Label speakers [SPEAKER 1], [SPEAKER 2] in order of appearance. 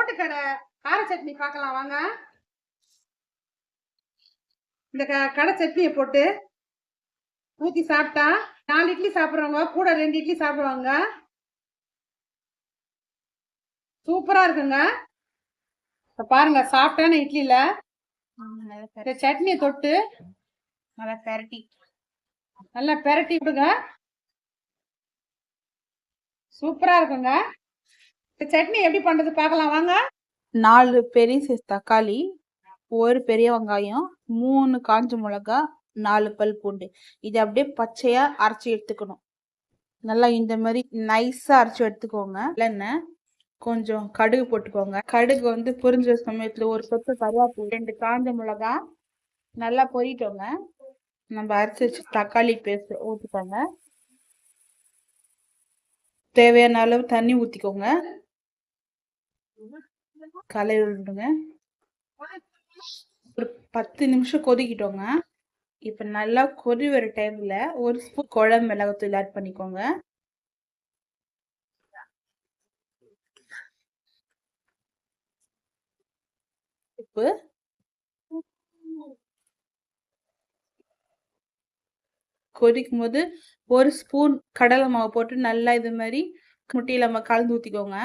[SPEAKER 1] ரோட்டுக்கடை கார சட்னி பார்க்கலாம் வாங்க. இந்த கடை சட்னியை போட்டு ஊற்றி சாப்பிட்டா 4 இட்லி சாப்பிட்றவங்க கூட 2 இட்லி சாப்பிடுவாங்க. சூப்பரா இருக்குங்க. பாருங்க சாப்பிட்டான இட்லியில இந்த சட்னியை தொட்டு நல்லா பெரட்டி விடுங்க. சூப்பரா இருக்குங்க. இந்த சட்னி எப்படி பண்றது பார்க்கலாம் வாங்க.
[SPEAKER 2] 4 பெரிய சைஸ் தக்காளி, 1 பெரிய வெங்காயம், 3 காஞ்ச மிளகா, 4 பல் பூண்டு. இதை அப்படியே பச்சையா அரைச்சி எடுத்துக்கணும். நல்லா இந்த மாதிரி நைஸா அரைச்சி எடுத்துக்கோங்க. இல்லைன்னா கொஞ்சம் கடுகு போட்டுக்கோங்க. கடுகு வந்து பொரிஞ்ச சமயத்துல ஒரு சொத்து கருவேப்பிலை, 2 காஞ்ச மிளகா நல்லா பொரிட்டோங்க. நம்ம அரைச்சி வச்சு தக்காளி பேஸ்ட் ஊற்றிக்கோங்க. தேவையான அளவு தண்ணி ஊற்றிக்கோங்க. கலரி விடுங்க. ஒரு 10 நிமிஷம் கொதிக்கிட்டோங்க. இப்போ நல்லா கொதி வர டைம்ல 1 ஸ்பூன் குழம்பு மிளகாத்தூள் ஆட் பண்ணிக்கோங்க. உப்பு, கொதிக்கும் போது 1 ஸ்பூன் கடலை மாவு போட்டு நல்லா இது மாதிரி முட்டையில நம்ம கலந்து ஊற்றிக்கோங்க.